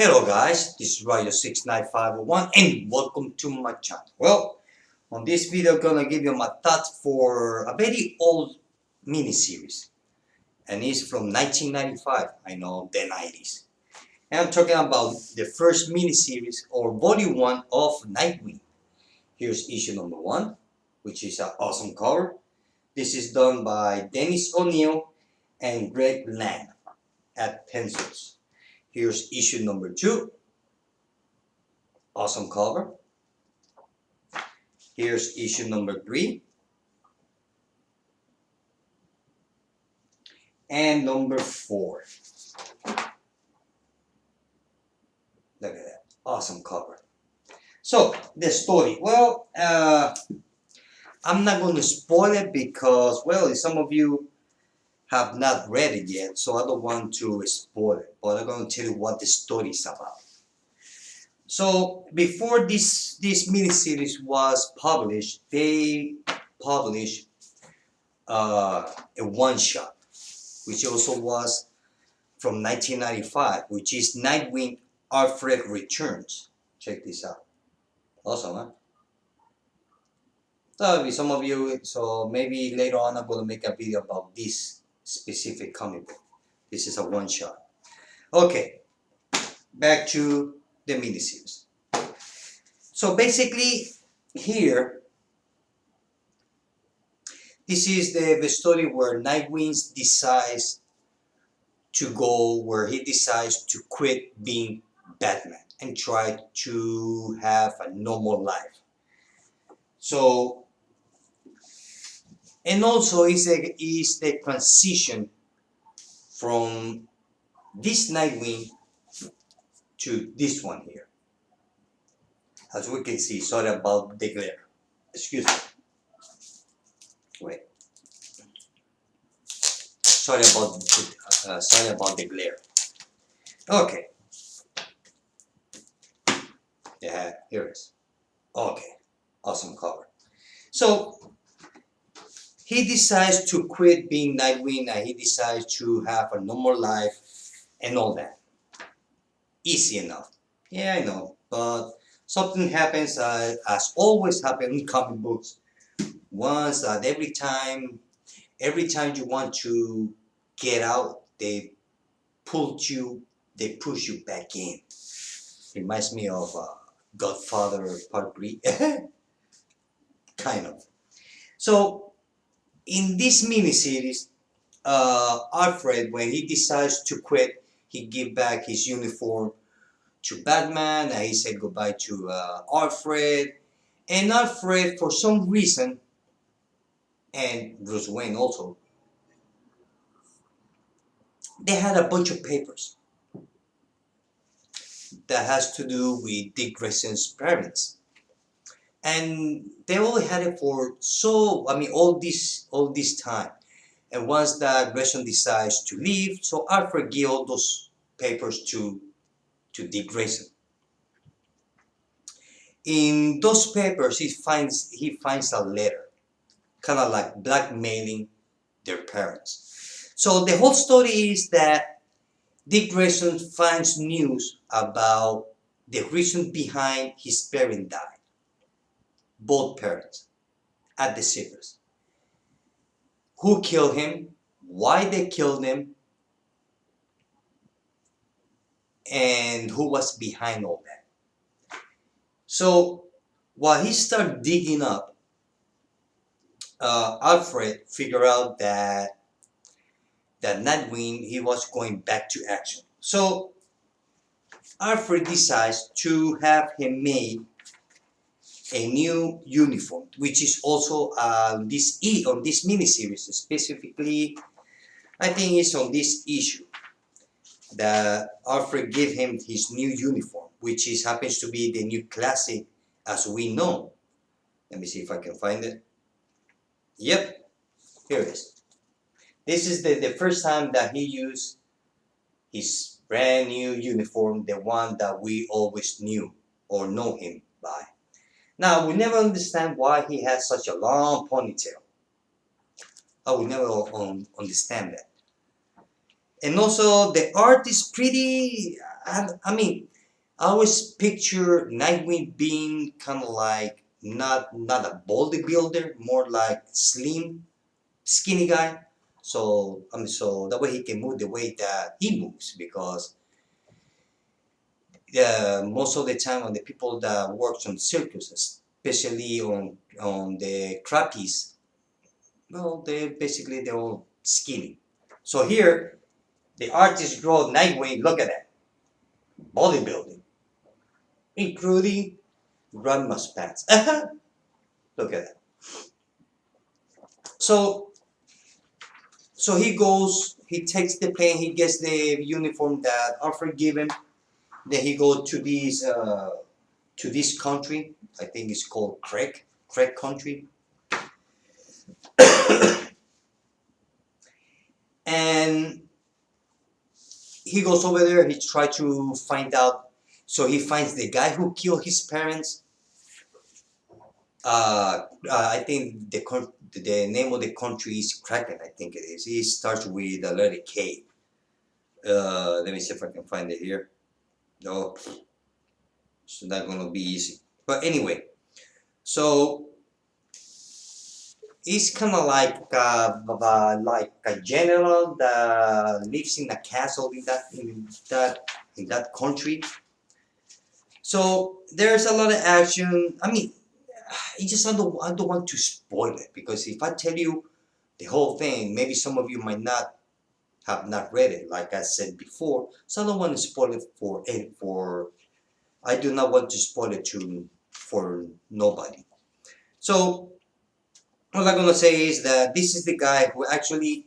Hello guys, this is Ryo69501 and welcome to my channel. Well, on this video I'm gonna give you my thoughts for a very old miniseries, and it's from 1995, I know, the 90s. And I'm talking about the first miniseries or volume 1 of Nightwing. Here's issue number 1, which is an awesome cover. This is done by Dennis O'Neil and Greg Land at pencils. Here's issue number 2. Awesome cover. Here's issue number 3. And number 4. Look at that. Awesome cover. So, the story. Well, I'm not going to spoil it because, well, some of you have not read it yet, so I don't want to spoil it. But I'm going to tell you what the story is about. So before this miniseries was published, they published a one-shot, which also was from 1995, which is Nightwing Alfred Returns. Check this out. Awesome, huh? That'll be some of you, so maybe later on I'm going to make a video about this specific comic book. This is a one-shot. Okay, back to the miniseries. So basically here, this is the story where Nightwing decides to go, where he decides to quit being Batman and try to have a normal life. So, and also is the transition from this Nightwing to this one here. As we can see, sorry about the glare. Excuse me. Wait. Sorry about the glare. Okay. Yeah, here it is. Okay. Awesome cover. So he decides to quit being Nightwing and he decides to have a normal life and all that. Easy enough. Yeah, I know. But something happens, as always happens in comic books. Once that every time you want to get out, they push you back in. Reminds me of Godfather Part 3. Kind of. So in this miniseries, Alfred, when he decides to quit, he give back his uniform to Batman, and he said goodbye to Alfred. And Alfred, for some reason, and Bruce Wayne also, they had a bunch of papers that has to do with Dick Grayson's parents. And they only had it for all this time. And once that Grayson decides to leave, so Alfred gives all those papers to Dick Grayson. In those papers, he finds a letter, kind of like blackmailing their parents. So the whole story is that Dick Grayson finds news about the reason behind his parents died. Both parents at the Zippers. Who killed him? Why they killed him? And who was behind all that? So while he started digging up, Alfred figured out that Nightwing, he was going back to action. So Alfred decides to have him made a new uniform, which is also on this miniseries specifically. I think it's on this issue that Alfred gave him his new uniform, which happens to be the new classic as we know. Let me see if I can find it. Yep, here it is. This is the first time that he used his brand new uniform, the one that we always knew or know him by. Now, we never understand why he has such a long ponytail. I will never understand that. And also the art is pretty. I mean, I always picture Nightwing being kind of like not a bodybuilder, more like slim, skinny guy. So so that way he can move the way that he moves, because most of the time on the people that works on circuses, especially on the trapeze, well, they're all skinny. So here the artist draw Nightwing. Look at that, bodybuilding, including grandma's pants. Look at that. So he goes, he takes the plane, he gets the uniform that Alfred gave him. Then he goes to this country. I think it's called Craig country. And he goes over there. He tries to find out. So he finds the guy who killed his parents. I think the name of the country is Kraken. I think it is. It starts with the letter K. Let me see if I can find it here. No, it's not gonna be easy. But anyway, so it's kind of like a general that lives in a castle in that country. So there's a lot of action. I mean, I don't want to spoil it, because if I tell you the whole thing, maybe some of you might not have not read it, like I said before. So I don't want to spoil it for I do not want to spoil it for nobody. So all I'm gonna say is that this is the guy who actually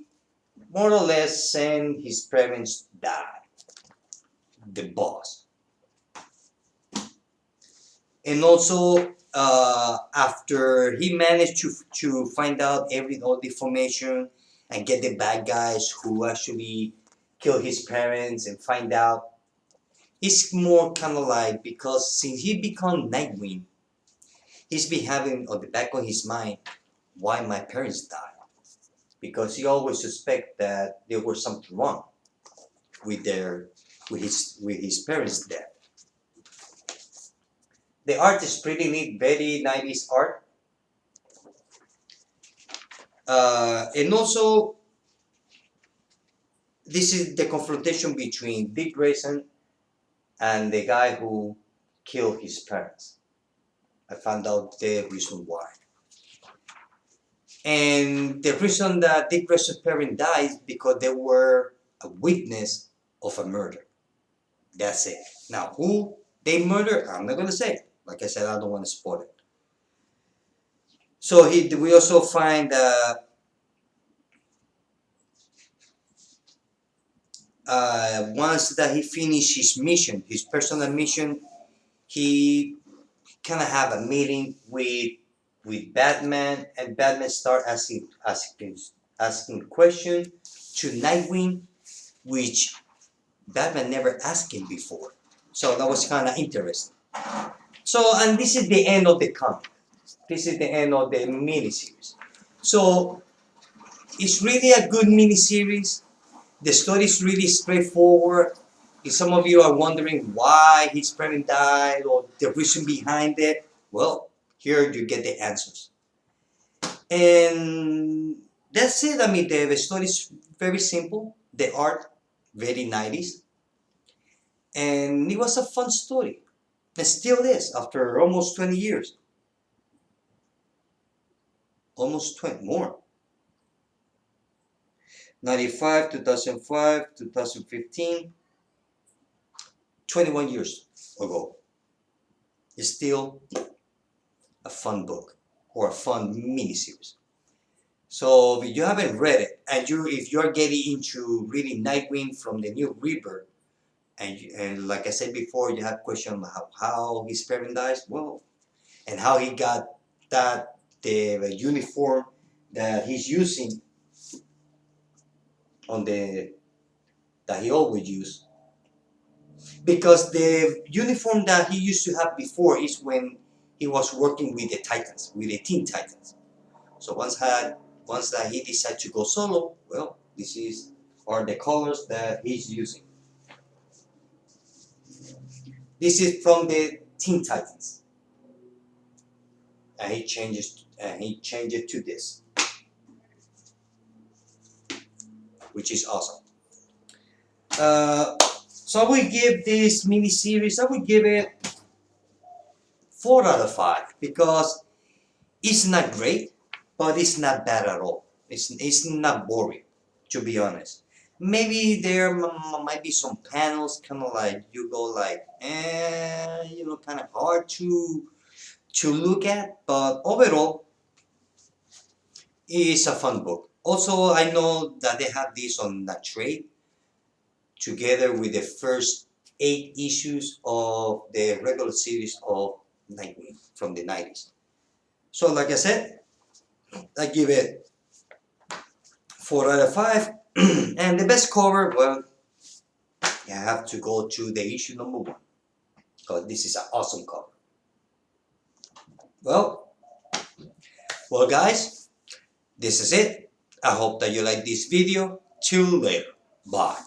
more or less sent his parents die. The boss. And also after he managed to find out all the information and get the bad guys who actually killed his parents and find out, it's more kind of like, because since he become Nightwing, he's been having on the back of his mind, why my parents died, because he always suspect that there was something wrong with his parents' death. The art is pretty neat, very 90s art. And also, this is the confrontation between Dick Grayson and the guy who killed his parents. I found out the reason why. And the reason that Dick Grayson's parents died is because they were a witness of a murder. That's it. Now, who they murdered, I'm not going to say. Like I said, I don't want to spoil it. So we also find once that he finished his mission, his personal mission, he kind of have a meeting with Batman, and Batman start asking question to Nightwing, which Batman never asked him before. So that was kind of interesting. So, and this is the end of the comic. This is the end of the miniseries. So it's really a good miniseries. The story is really straightforward. If some of you are wondering why his parent died or the reason behind it, well, here you get the answers. And that's it. I mean, the story is very simple. The art, very 90s. And it was a fun story. And still is after almost 20 years. Almost 20, more. 95, 2005, 2015, 21 years ago. It's still a fun book or a fun miniseries. So if you haven't read it, and if you're getting into reading Nightwing from the New Rebirth, and like I said before, you have questions about how his parent dies, well, and how he got the uniform that he's using that he always used, because the uniform that he used to have before is when he was working with the Titans, with the Teen Titans. So once that he decided to go solo, well, this is or the colors that he's using. This is from the Teen Titans, and he changed it to this, which is awesome. So I will give this mini series, I will give it 4 out of 5 because it's not great, but it's not bad at all. It's not boring, to be honest. Maybe there might be some panels kind of like you go like, kind of hard to look at, but overall, it's a fun book. Also, I know that they have this on that trade together with the first 8 issues of the regular series of Nightwing from the 90s. So, like I said, I give it 4 out of 5. And the best cover, well, you have to go to the issue number 1 because this is an awesome cover. Well, guys, this is it. I hope that you like this video. Till later. Bye.